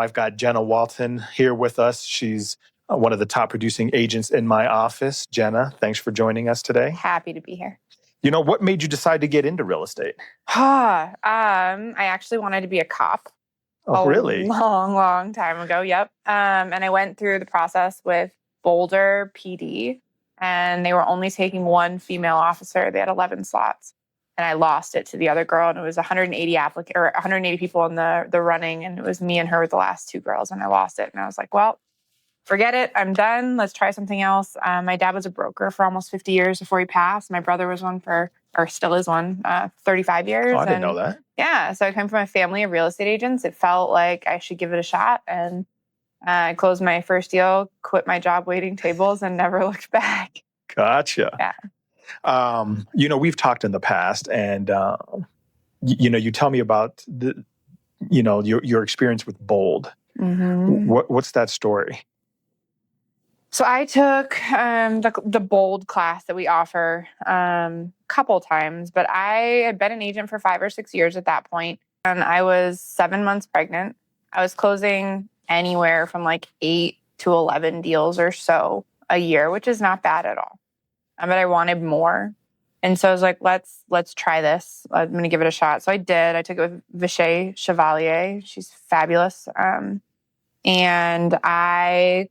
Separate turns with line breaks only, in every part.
I've got Jenna Walton here with us. She's one of the top producing agents in my office. Jenna, thanks for joining us today.
Happy to be here.
What made you decide to get into real estate?
I actually wanted to be a cop.
Oh, really?
Long time ago. Yep. And I went through the process with Boulder PD, and they were only taking one female officer. They had 11 slots, and I lost it to the other girl. And it was 180 people in the running, and it was me and her with the last two girls, and I lost it. And I was like, well, forget it. I'm done. Let's try something else. My dad was a broker for almost 50 years before he passed. My brother was still is one, 35 years.
Oh, I didn't know that.
Yeah. So I come from a family of real estate agents. It felt like I should give it a shot. And I closed my first deal, quit my job waiting tables, and never looked back.
Gotcha.
Yeah.
We've talked in the past, and you tell me about your experience with Bold.
Mm-hmm.
What's that story?
So I took the Bold class that we offer a couple times, but I had been an agent for 5 or 6 years at that point, and I was 7 months pregnant. I was closing anywhere from like 8 to 11 deals or so a year, which is not bad at all. But I wanted more. And so I was like, let's try this. I'm going to give it a shot. So I did. I took it with Vishay Chevalier. She's fabulous. And I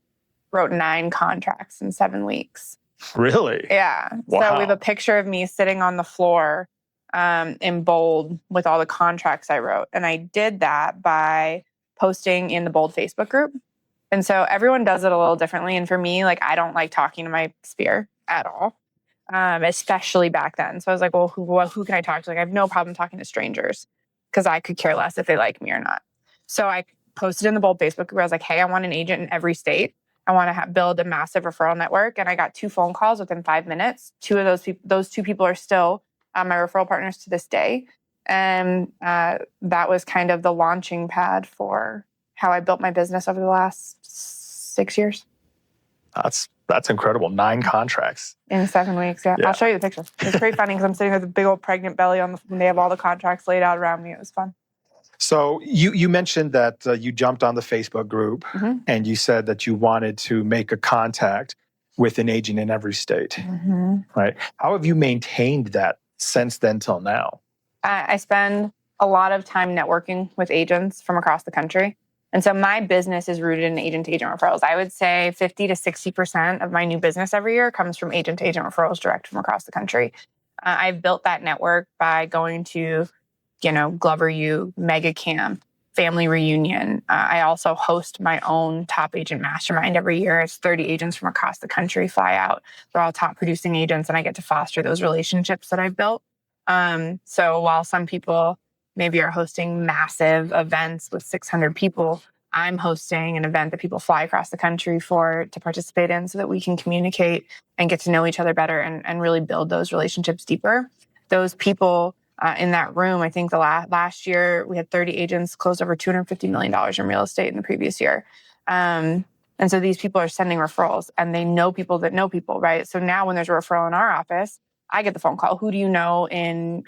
wrote 9 contracts in 7 weeks.
Really?
Yeah.
Wow.
So we have a picture of me sitting on the floor in Bold with all the contracts I wrote. And I did that by posting in the Bold Facebook group. And so everyone does it a little differently. And for me, like, I don't like talking to my sphere at all, especially back then. So I was like, well, who can I talk to? Like, I have no problem talking to strangers because I could care less if they like me or not. So I posted in the Bold Facebook group. I was like, hey, I want an agent in every state. I want to build a massive referral network. And I got 2 phone calls within 5 minutes. 2 of those 2 people are still my referral partners to this day. And that was kind of the launching pad for how I built my business over the last 6 years.
That's incredible. 9 contracts.
In 7 weeks, yeah. I'll show you the picture. It's pretty funny because I'm sitting with a big old pregnant belly and they have all the contracts laid out around me. It was fun.
So you mentioned that you jumped on the Facebook group,
mm-hmm.
and you said that you wanted to make a contact with an agent in every state,
mm-hmm.
right? How have you maintained that since then till now?
I spend a lot of time networking with agents from across the country. And so my business is rooted in agent-to-agent referrals. I would say 50 to 60% of my new business every year comes from agent-to-agent referrals direct from across the country. I've built that network by going to Glover U, Mega Camp, Family Reunion. I also host my own top agent mastermind every year. It's 30 agents from across the country fly out. They're all top producing agents, and I get to foster those relationships that I've built. So while some people maybe are hosting massive events with 600 people, I'm hosting an event that people fly across the country to participate in so that we can communicate and get to know each other better and really build those relationships deeper. Those people in that room, I think the last year we had 30 agents close over $250 million in real estate in the previous year. And so these people are sending referrals, and they know people that know people, right? So now when there's a referral in our office, I get the phone call. Who do you know in,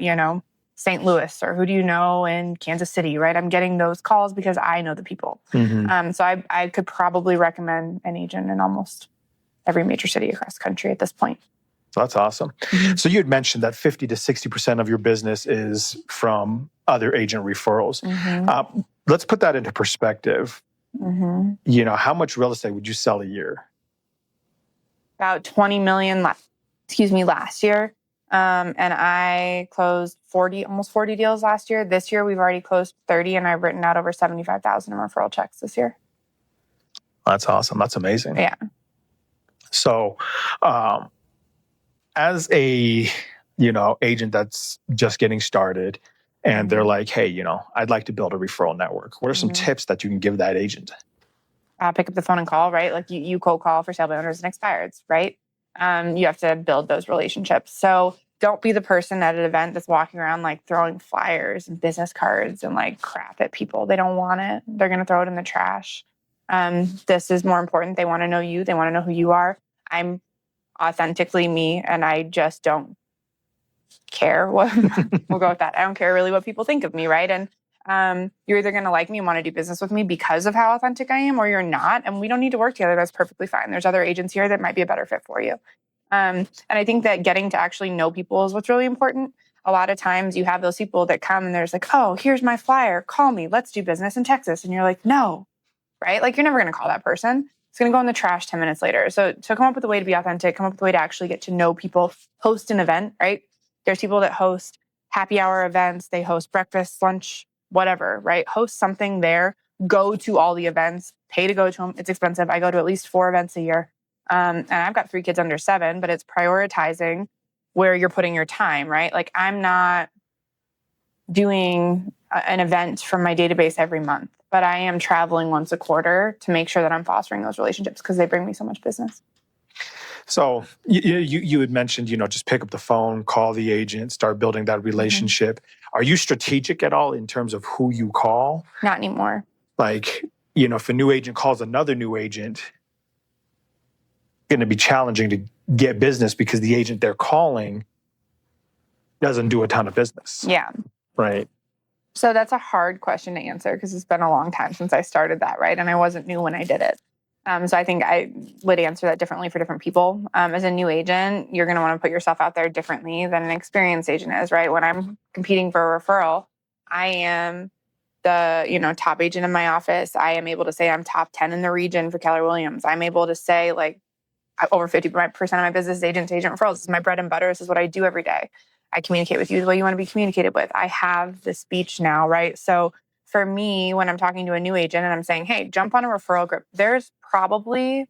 St. Louis, or who do you know in Kansas City, right? I'm getting those calls because I know the people.
Mm-hmm.
So I could probably recommend an agent in almost every major city across the country at this point.
So that's awesome.
Mm-hmm.
So you had mentioned that 50 to 60% of your business is from other agent referrals.
Mm-hmm.
Let's put that into perspective.
Mm-hmm.
How much real estate would you sell a year?
About 20 million last year. And I closed almost 40 deals last year. This year, we've already closed 30, and I've written out over 75,000 in referral checks this year.
That's awesome. That's amazing.
Yeah.
So, as a, agent that's just getting started, and they're like, hey, I'd like to build a referral network. What are some tips that you can give that agent?
Pick up the phone and call, right? Like you cold call for sale by owners and expireds, right? You have to build those relationships. So don't be the person at an event that's walking around like throwing flyers and business cards and like crap at people. They don't want it. They're going to throw it in the trash. This is more important. They want to know you. They want to know who you are. I'm authentically me, and I just don't care what we'll go with that. I don't care really what people think of me, right? And You're either going to like me and want to do business with me because of how authentic I am, or you're not. And we don't need to work together. That's perfectly fine. There's other agents here that might be a better fit for you. And I think that getting to actually know people is what's really important. A lot of times you have those people that come and there's like, oh, here's my flyer. Call me. Let's do business in Texas. And you're like, no, right? Like, you're never going to call that person. It's going to go in the trash 10 minutes later. So come up with a way to be authentic, come up with a way to actually get to know people, host an event, right? There's people that host happy hour events. They host breakfast, lunch, whatever, right? Host something there, go to all the events, pay to go to them. It's expensive. I go to at least 4 events a year. And I've got 3 kids under 7, but it's prioritizing where you're putting your time, right? Like, I'm not doing an event from my database every month, but I am traveling once a quarter to make sure that I'm fostering those relationships because they bring me so much business.
So you had mentioned, just pick up the phone, call the agent, start building that relationship. Are you strategic at all in terms of who you call?
Not anymore.
Like, if a new agent calls another new agent, it's going to be challenging to get business because the agent they're calling doesn't do a ton of business.
Yeah.
Right.
So that's a hard question to answer because it's been a long time since I started that, right? And I wasn't new when I did it. So I think I would answer that differently for different people. As a new agent, you're going to want to put yourself out there differently than an experienced agent is, right? When I'm competing for a referral, I am the top agent in my office. I am able to say I'm top 10 in the region for Keller Williams. I'm able to say like over 50% of my business is agent-to-agent referrals. This is my bread and butter. This is what I do every day. I communicate with you the way you want to be communicated with. I have the speech now, right? So for me, when I'm talking to a new agent and I'm saying, hey, jump on a referral group, there's probably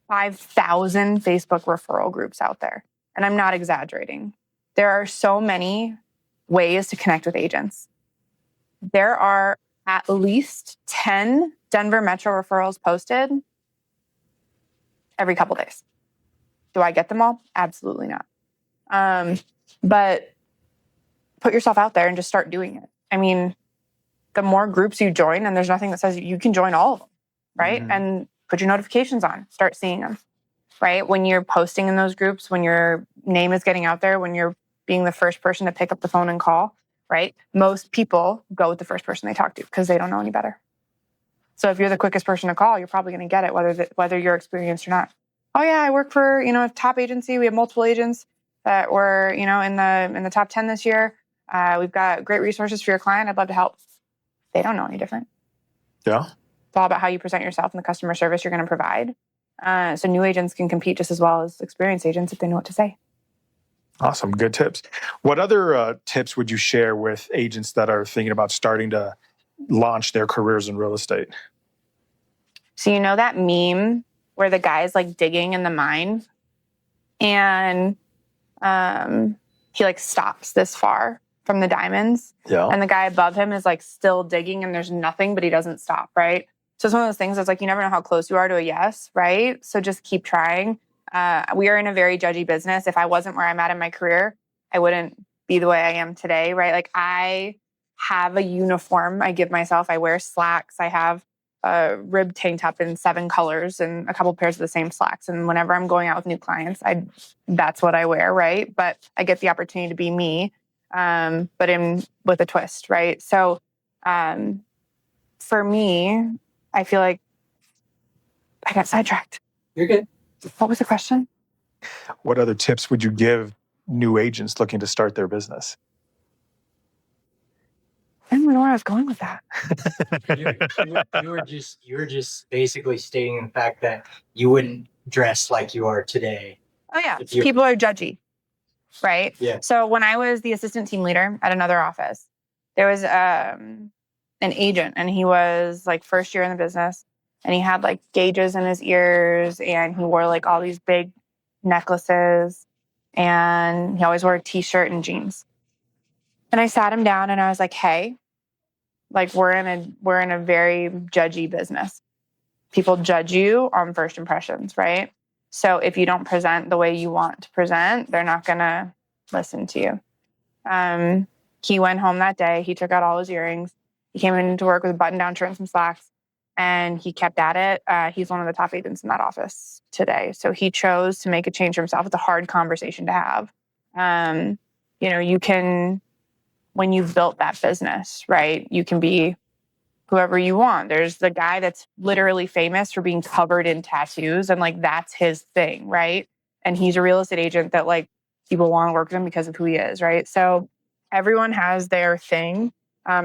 5,000 Facebook referral groups out there. And I'm not exaggerating. There are so many ways to connect with agents. There are at least 10 Denver Metro referrals posted every couple days. Do I get them all? Absolutely not. But put yourself out there and just start doing it. I mean, the more groups you join, and there's nothing that says you can join all of them, right? Mm-hmm. And put your notifications on, start seeing them, right? When you're posting in those groups, when your name is getting out there, when you're being the first person to pick up the phone and call, right? Most people go with the first person they talk to because they don't know any better. So if you're the quickest person to call, you're probably going to get it, whether you're experienced or not. Oh yeah, I work for, a top agency. We have multiple agents that were, in the top 10 this year. We've got great resources for your client. I'd love to help. They don't know any different.
Yeah.
It's all about how you present yourself and the customer service you're going to provide. So new agents can compete just as well as experienced agents if they know what to say.
Awesome. Good tips. What other tips would you share with agents that are thinking about starting to launch their careers in real estate?
So that meme where the guy's like digging in the mine and he like stops this far from the diamonds.
Yeah.
And the guy above him is like still digging and there's nothing, but he doesn't stop, right? So it's one of those things that's like, you never know how close you are to a yes, right? So just keep trying. We are in a very judgy business. If I wasn't where I'm at in my career, I wouldn't be the way I am today, right? Like, I have a uniform I give myself. I wear slacks. I have a rib tank top in 7 colors and a couple pairs of the same slacks. And whenever I'm going out with new clients, that's what I wear, right? But I get the opportunity to be me, but with a twist, right? So for me, I feel like I got sidetracked.
You're good.
What was the question?
What other tips would you give new agents looking to start their business?
I don't know where I was going with that.
You were just basically stating the fact that you wouldn't dress like you are today.
Oh yeah, people are judgy, right?
Yeah.
So when I was the assistant team leader at another office, there was an agent, and he was like first year in the business, and he had like gauges in his ears, and he wore like all these big necklaces, and he always wore a t-shirt and jeans. And I sat him down and I was like, hey, like we're in a very judgy business. People judge you on first impressions, right? So if you don't present the way you want to present, they're not going to listen to you. He went home that day. He took out all his earrings. He came into work with a button-down shirt and some slacks, and he kept at it. He's one of the top agents in that office today. So he chose to make a change for himself. It's a hard conversation to have. You can when you've built that business, right? You can be whoever you want. There's the guy that's literally famous for being covered in tattoos, and like that's his thing, right? And he's a real estate agent that like people want to work with him because of who he is, right? So everyone has their thing.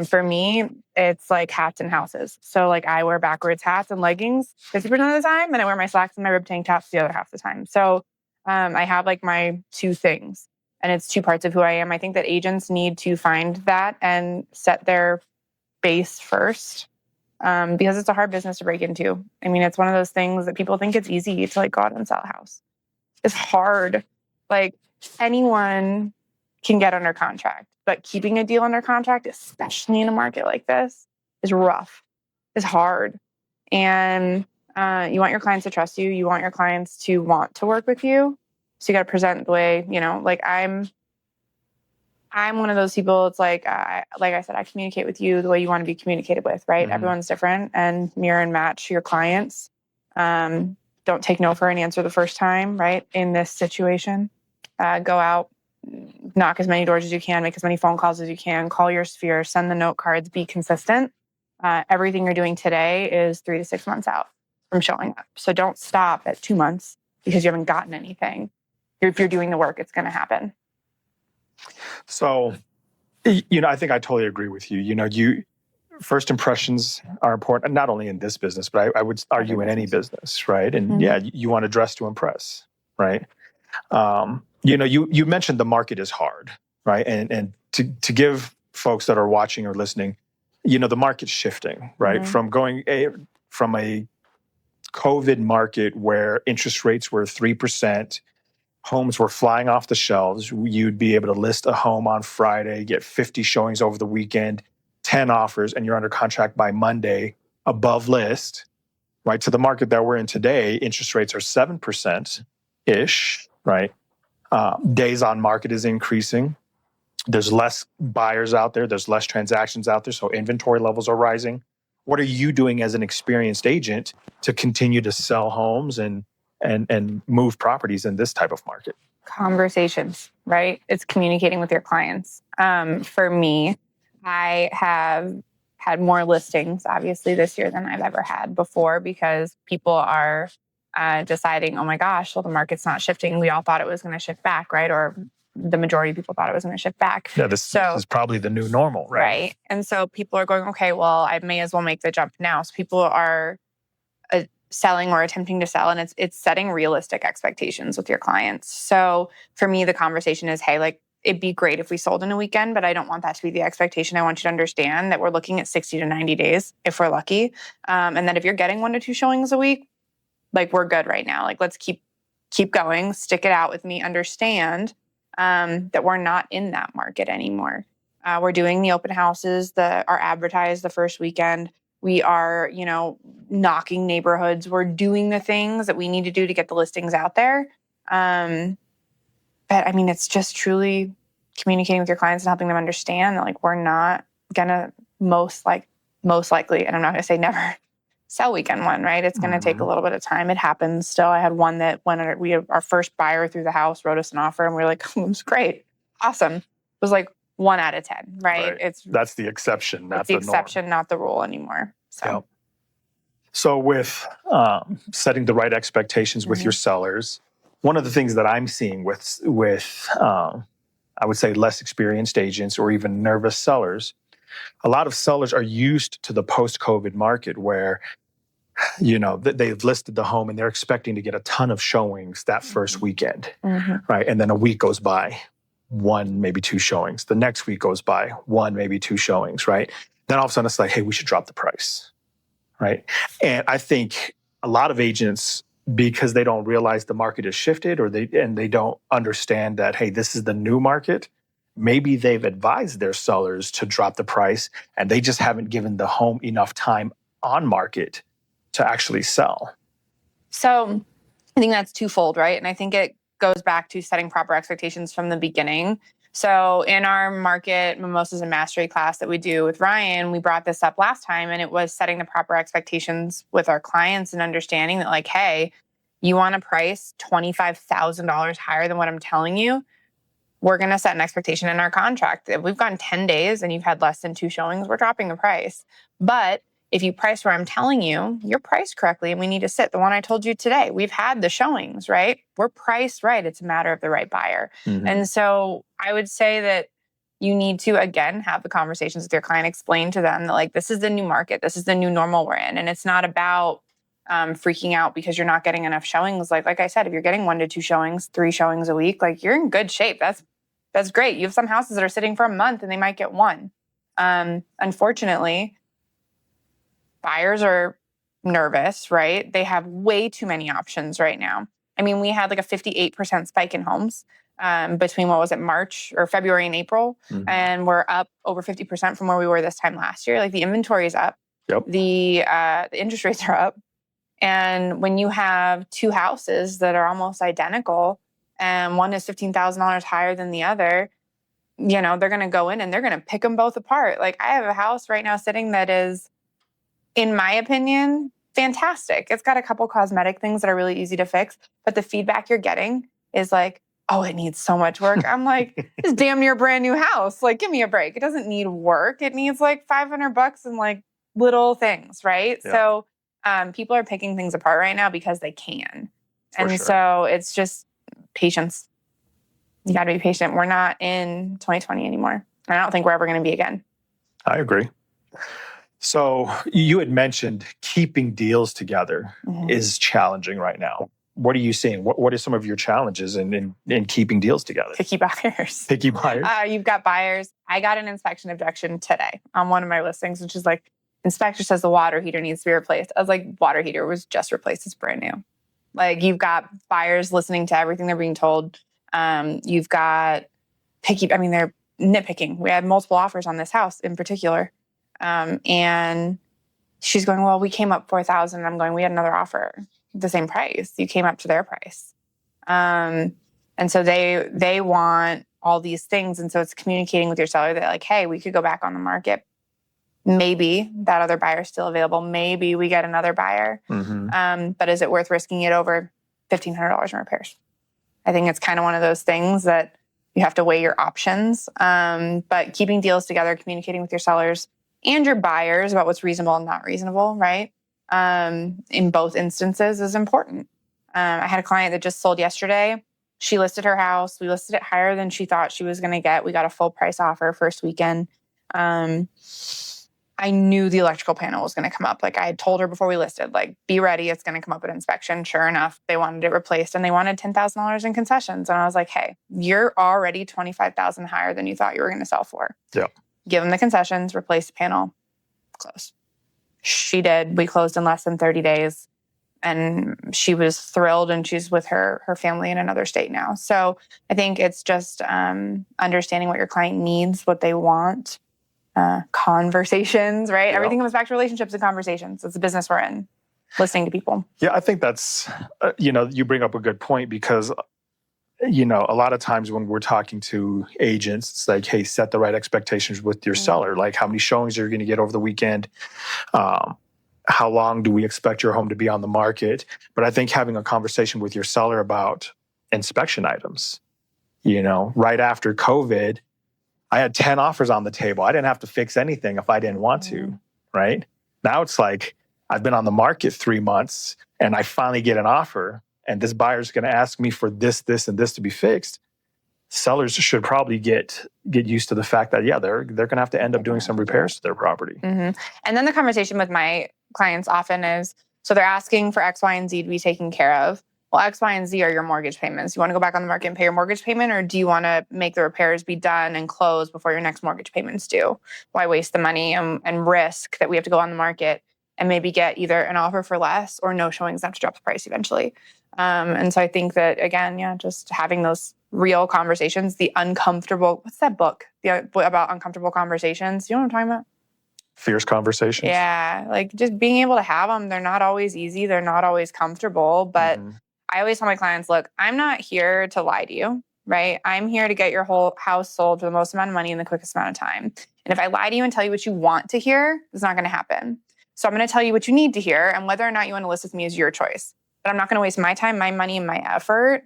For me, it's like hats and houses. So like I wear backwards hats and leggings 50% of the time, and I wear my slacks and my rib tank tops the other half of the time. So I have like my two things, and it's two parts of who I am. I think that agents need to find that and set their base first, because it's a hard business to break into. I mean, it's one of those things that people think it's easy to like go out and sell a house. It's hard. Like anyone can get under contract, but keeping a deal under contract, especially in a market like this, is rough. It's hard. And you want your clients to trust you. You want your clients to want to work with you. So you got to present the way, like I'm one of those people. It's like I said, I communicate with you the way you want to be communicated with, right? Mm-hmm. Everyone's different, and mirror and match your clients. Don't take no for an answer the first time, right? In this situation, go out, knock as many doors as you can, make as many phone calls as you can, call your sphere, send the note cards, be consistent. Everything you're doing today is 3 to 6 months out from showing up. So don't stop at 2 months because you haven't gotten anything. If you're doing the work, it's going to happen.
So, I think I totally agree with you. First impressions are important, not only in this business, but I would argue in any business, right? And mm-hmm. You want to dress to impress, right? You mentioned the market is hard, right? And to give folks that are watching or listening, the market's shifting, right? Mm-hmm. From a COVID market where interest rates were 3%, homes were flying off the shelves. You'd be able to list a home on Friday, get 50 showings over the weekend, 10 offers, and you're under contract by Monday above list, right? To the market that we're in today, interest rates are 7%-ish, right? Days on market is increasing. There's less buyers out there. There's less transactions out there. So inventory levels are rising. What are you doing as an experienced agent to continue to sell homes and move properties in this type of market?
Conversations, right? It's communicating with your clients. For me, I have had more listings, obviously, this year than I've ever had before, because people are deciding, oh my gosh, well, the market's not shifting. We all thought it was going to shift back, right? Or the majority of people thought it was going to shift back.
Yeah, this is probably the new normal, right?
Right. And so people are going, okay, well, I may as well make the jump now. So people are selling or attempting to sell, and it's setting realistic expectations with your clients. So for me, the conversation is, hey, like, it'd be great if we sold in a weekend, but I don't want that to be the expectation. I want you to understand that we're looking at 60 to 90 days if we're lucky. And that if you're getting 1 to 2 showings a week, like, we're good right now. Like, let's keep going, stick it out with me, understand that we're not in that market anymore. We're doing the open houses that are advertised the first weekend. We are, knocking neighborhoods. We're doing the things that we need to do to get the listings out there. But I mean, it's just truly communicating with your clients and helping them understand that, like, we're not gonna most likely, and I'm not gonna say never, sell weekend one, right? It's gonna take a little bit of time. It happens still. I had one that when our first buyer through the house wrote us an offer, and we were like, oh, it was great, awesome. It was like 1 out of 10, right?
That's the exception, not the norm.
Exception, not the rule anymore. So.
Yep. So with setting the right expectations with your sellers, one of the things that I'm seeing with I would say less experienced agents or even nervous sellers, a lot of sellers are used to the post-COVID market where, they've listed the home and they're expecting to get a ton of showings that first weekend, right? And then a week goes by, 1, maybe 2 showings. The next week goes by, 1, maybe 2 showings, right? Then all of a sudden it's like, hey, we should drop the price, right? And I think a lot of agents, because they don't realize the market has shifted, or they don't understand that, hey, this is the new market, maybe they've advised their sellers to drop the price and they just haven't given the home enough time on market to actually sell.
So I think that's twofold, right? And I think it goes back to setting proper expectations from the beginning. So in our market mimosas and mastery class that we do with Ryan, we brought this up last time, and it was setting the proper expectations with our clients and understanding that, like, hey, you want a price $25,000 higher than what I'm telling you? we're going to set an expectation in our contract. If we've gone 10 days and you've had less than 2 showings, we're dropping the price. But if you price where I'm telling you, you're priced correctly and we need to sit. The one I told you today, we've had the showings, right? We're priced right. It's a matter of the right buyer. And so I would say that you need to, again, have the conversations with your client, explain to them that like, this is the new market. This is the new normal we're in. And it's not about freaking out because you're not getting enough showings. Like I said, if you're getting 1 to 2 showings, 3 showings a week, like you're in good shape. That's great. You have some houses that are sitting for a month and they might get 1. Unfortunately, buyers are nervous, right? They have way too many options right now. I mean, we had like a 58% spike in homes between March or February and April. And we're up over 50% from where we were this time last year. Like the inventory is up.
Yep.
The interest rates are up. And when you have 2 houses that are almost identical and one is $15,000 higher than the other, they're going to go in and they're going to pick them both apart. Like I have a house right now sitting that is, in my opinion, fantastic. It's got a couple cosmetic things that are really easy to fix, but the feedback you're getting is like, oh, it needs so much work. I'm like, it's damn near brand new house. Like, give me a break. It doesn't need work. It needs like $500 and like little things, right?
Yeah.
So people are picking things apart right now because they can.
For sure.
So it's just patience. You got to be patient. We're not in 2020 anymore. And I don't think we're ever going to be again.
I agree. So you had mentioned keeping deals together is challenging right now. What are you seeing? What are some of your challenges in keeping deals together?
Picky buyers.
Picky buyers?
You've got buyers. I got an inspection objection today on one of my listings, which is like, inspector says the water heater needs to be replaced. I was like, water heater was just replaced. It's brand new. Like you've got buyers listening to everything they're being told. You've got they're nitpicking. We had multiple offers on this house in particular. And she's going, well, we came up 4,000. I'm going, we had another offer, the same price. You came up to their price. And so they want all these things. And so it's communicating with your seller that like, hey, we could go back on the market. Maybe that other buyer is still available. Maybe we get another buyer. But is it worth risking it over $1,500 in repairs? I think it's kind of one of those things that you have to weigh your options. But keeping deals together, communicating with your sellers and your buyers about what's reasonable and not reasonable, right? In both instances is important. I had a client that just sold yesterday. She listed her house. We listed it higher than she thought she was going to get. We got a full price offer first weekend. I knew the electrical panel was going to come up. Like I had told her before we listed, like, be ready. It's going to come up at inspection. Sure enough, they wanted it replaced and they wanted $10,000 in concessions. And I was like, hey, you're already $25,000 higher than you thought you were going to sell for.
Yeah.
Give them the concessions, replace the panel, close. She did. We closed in less than 30 days and she was thrilled and she's with her family in another state now. So I think it's just understanding what your client needs, what they want. Conversations, right?
Yeah. Everything
comes back to relationships and conversations. It's the business we're in, listening to people.
Yeah, I think that's, you bring up a good point because, a lot of times when we're talking to agents, it's like, hey, set the right expectations with your seller. Like how many showings are you going to get over the weekend? How long do we expect your home to be on the market? But I think having a conversation with your seller about inspection items, right after COVID, I had 10 offers on the table. I didn't have to fix anything if I didn't want to, right? Now it's like I've been on the market 3 months and I finally get an offer and this buyer's going to ask me for this, this, and this to be fixed. Sellers should probably get used to the fact that, yeah, they're going to have to end up doing some repairs to their property.
And then the conversation with my clients often is, so they're asking for X, Y, and Z to be taken care of. Well, X, Y, and Z are your mortgage payments. You want to go back on the market and pay your mortgage payment, or do you want to make the repairs be done and close before your next mortgage payment's due? Why waste the money and risk that we have to go on the market and maybe get either an offer for less or no showings, have to drop the price eventually? And so I think that, again, just having those real conversations, the uncomfortable, what's that book about uncomfortable conversations? You know what I'm talking about?
Fierce conversations.
Yeah, like just being able to have them. They're not always easy. They're not always comfortable, but I always tell my clients, look, I'm not here to lie to you, right? I'm here to get your whole house sold for the most amount of money in the quickest amount of time. And if I lie to you and tell you what you want to hear, it's not going to happen. So I'm going to tell you what you need to hear, and whether or not you want to list with me is your choice. But I'm not going to waste my time, my money, and my effort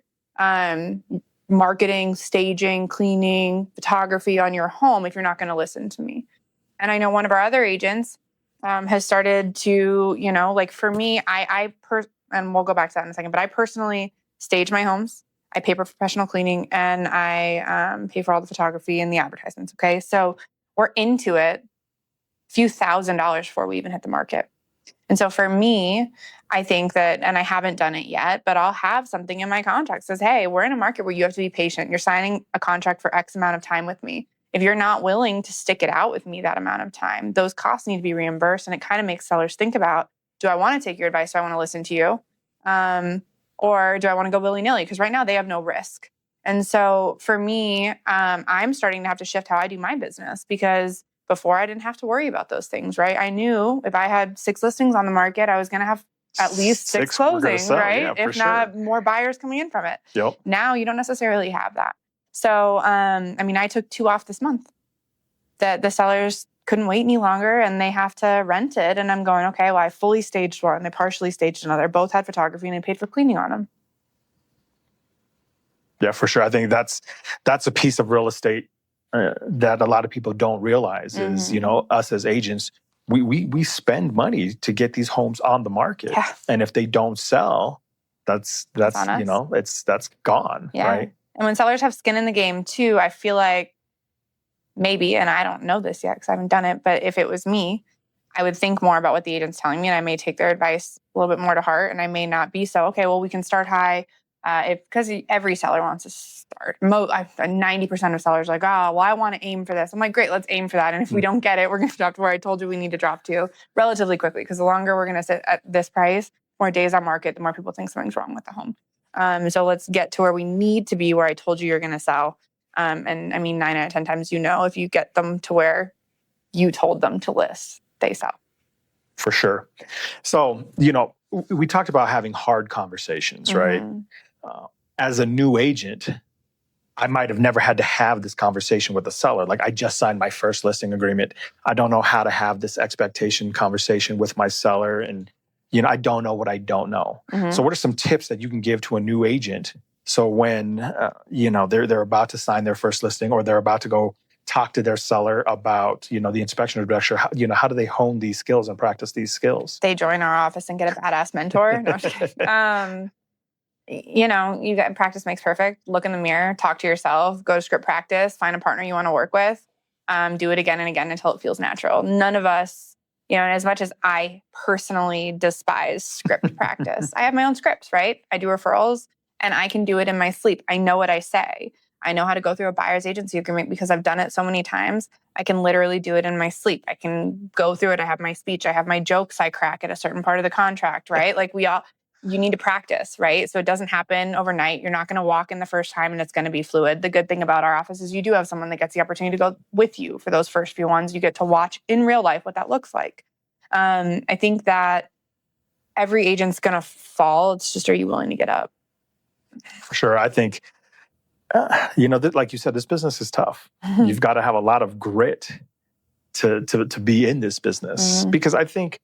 marketing, staging, cleaning, photography on your home if you're not going to listen to me? And I know one of our other agents has started to, like for me, and we'll go back to that in a second, but I personally stage my homes. I pay for professional cleaning, and I pay for all the photography and the advertisements. Okay. So we're into it a few $1,000s before we even hit the market. And so for me, I think that, and I haven't done it yet, but I'll have something in my contract that says, hey, we're in a market where you have to be patient. You're signing a contract for X amount of time with me. If you're not willing to stick it out with me that amount of time, those costs need to be reimbursed. And it kind of makes sellers think about, do I want to take your advice? Do I want to listen to you? Or do I want to go willy-nilly? Because right now they have no risk. And so for me, I'm starting to have to shift how I do my business, because before I didn't have to worry about those things, right? I knew if I had 6 listings on the market, I was going to have at least 6 closings, right?
Yeah,
if not more buyers coming in from it.
Yep.
Now you don't necessarily have that. So, I took 2 off this month that the sellers couldn't wait any longer and they have to rent it. And I'm going, okay, well, I fully staged one. They partially staged another. Both had photography and I paid for cleaning on them.
Yeah, for sure. I think that's a piece of real estate that a lot of people don't realize is, us as agents, we spend money to get these homes on the market.
Yeah.
And if they don't sell, that's that's gone,
yeah.
right?
And when sellers have skin in the game too, I feel like maybe, and I don't know this yet because I haven't done it, but if it was me, I would think more about what the agent's telling me, and I may take their advice a little bit more to heart, and I may not be so, okay, well, we can start high. Because every seller wants to start. 90% of sellers are like, oh, well, I want to aim for this. I'm like, great, let's aim for that. And if we don't get it, we're going to drop to where I told you we need to drop to relatively quickly. Because the longer we're going to sit at this price, more days on market, the more people think something's wrong with the home. So let's get to where we need to be, where I told you you're going to sell. And 9 out of 10 times, if you get them to where you told them to list, they sell.
For sure. So, we talked about having hard conversations, right? As a new agent, I might have never had to have this conversation with a seller. Like, I just signed my first listing agreement. I don't know how to have this expectation conversation with my seller. And, I don't know what I don't know. So what are some tips that you can give to a new agent? So when, they're about to sign their first listing, or they're about to go talk to their seller about, the inspection or structure, how do they hone these skills and practice these skills?
They join our office and get a badass mentor. No, I'm just kidding. You get practice makes perfect. Look in the mirror, talk to yourself, go to script practice, find a partner you want to work with, do it again and again until it feels natural. None of us, as much as I personally despise script practice, I have my own scripts, right? I do referrals and I can do it in my sleep. I know what I say. I know how to go through a buyer's agency agreement because I've done it so many times. I can literally do it in my sleep. I can go through it. I have my speech. I have my jokes I crack at a certain part of the contract, right? Like you need to practice, right? So it doesn't happen overnight. You're not going to walk in the first time and it's going to be fluid. The good thing about our office is you do have someone that gets the opportunity to go with you for those first few ones. You get to watch in real life what that looks like. I think that every agent's going to fall. It's just, are you willing to get up?
For sure. I think, like you said, this business is tough. You've got to have a lot of grit to be in this business. Because I think,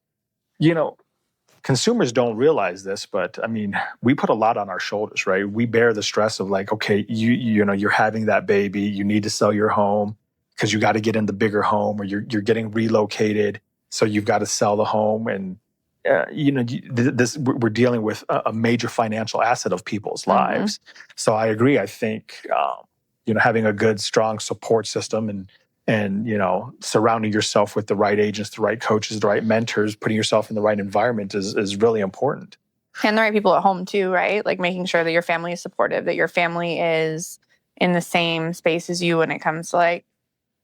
consumers don't realize this, but we put a lot on our shoulders, right? We bear the stress of like, okay, you're having that baby, you need to sell your home because you got to get in the bigger home, or you're getting relocated, so you've got to sell the home, and we're dealing with a major financial asset of people's lives. So I agree. I think having a good, strong support system and surrounding yourself with the right agents, the right coaches, the right mentors, putting yourself in the right environment is really important.
And the right people at home too, right? Like making sure that your family is supportive, that your family is in the same space as you when it comes to like,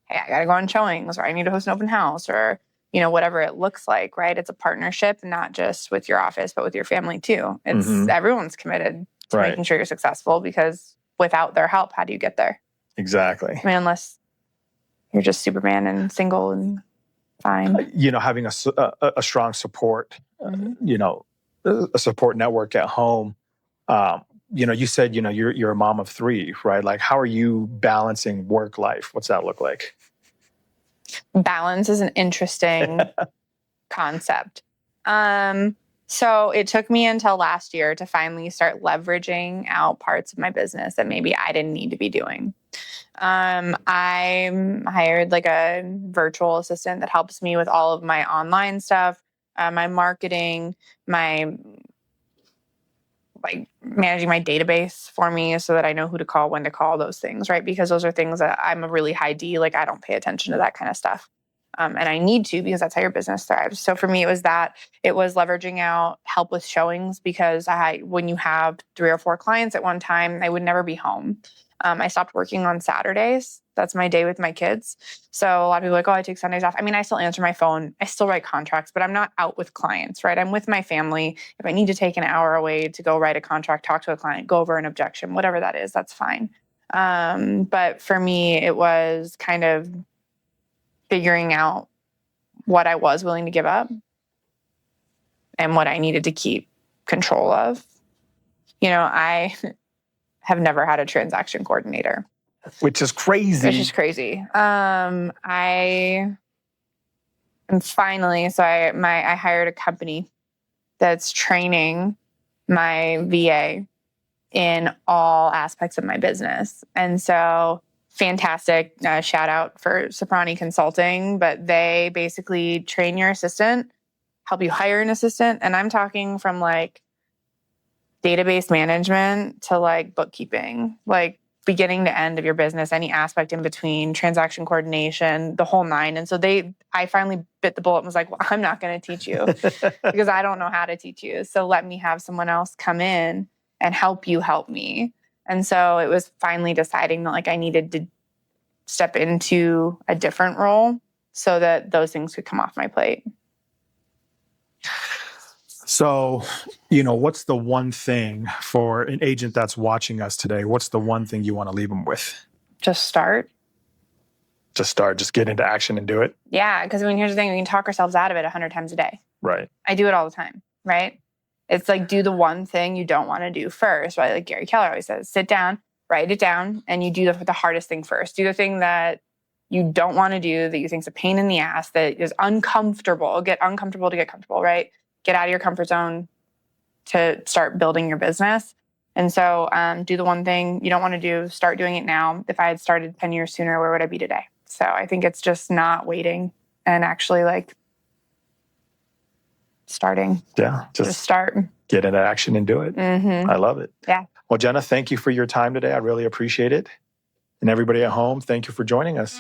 hey, I got to go on showings, or I need to host an open house, or whatever it looks like, right? It's a partnership, not just with your office, but with your family too. It's everyone's committed to making sure you're successful, because without their help, how do you get there?
Exactly.
Unless you're just Superman and single and fine.
Having a strong support, a support network at home. You said, you're a mom of 3, right? Like, how are you balancing work life? What's that look like?
Balance is an interesting concept. So it took me until last year to finally start leveraging out parts of my business that maybe I didn't need to be doing. I hired like a virtual assistant that helps me with all of my online stuff, my marketing, my like managing my database for me so that I know who to call, when to call, those things, right? Because those are things that I'm a really high D, like I don't pay attention to that kind of stuff. And I need to, because that's how your business thrives. So for me, it was that. It was leveraging out help with showings, because when you have 3 or 4 clients at one time, I would never be home. I stopped working on Saturdays. That's my day with my kids. So a lot of people are like, oh, I take Sundays off. I mean, I still answer my phone. I still write contracts, but I'm not out with clients, right? I'm with my family. If I need to take an hour away to go write a contract, talk to a client, go over an objection, whatever that is, that's fine. But for me, it was kind of figuring out what I was willing to give up and what I needed to keep control of. I have never had a transaction coordinator.
Which is crazy.
Which is crazy. I am finally, so I hired a company that's training my VA in all aspects of my business. And so fantastic, shout out for Soprani Consulting, but they basically train your assistant, help you hire an assistant. And I'm talking from like database management to like bookkeeping, like beginning to end of your business, any aspect in between, transaction coordination, the whole 9. And so I finally bit the bullet and was like, well, I'm not going to teach you because I don't know how to teach you. So let me have someone else come in and help me. And so it was finally deciding that like I needed to step into a different role so that those things could come off my plate.
So, what's the one thing for an agent that's watching us today? What's the one thing you want to leave them with?
Just start.
Just get into action and do it.
Yeah, because here's the thing, we can talk ourselves out of it 100 times a day.
Right.
I do it all the time, right? It's like, do the one thing you don't want to do first, right? Like Gary Keller always says, sit down, write it down, and you do the hardest thing first. Do the thing that you don't want to do, that you think is a pain in the ass, that is uncomfortable. Get uncomfortable to get comfortable, right? Get out of your comfort zone to start building your business. And so do the one thing you don't want to do, start doing it now. If I had started 10 years sooner, where would I be today? So I think it's just not waiting and actually like starting.
Yeah.
Just start.
Get into action and do it.
Mm-hmm.
I love it.
Yeah.
Well, Jenna, thank you for your time today. I really appreciate it. And everybody at home, thank you for joining us.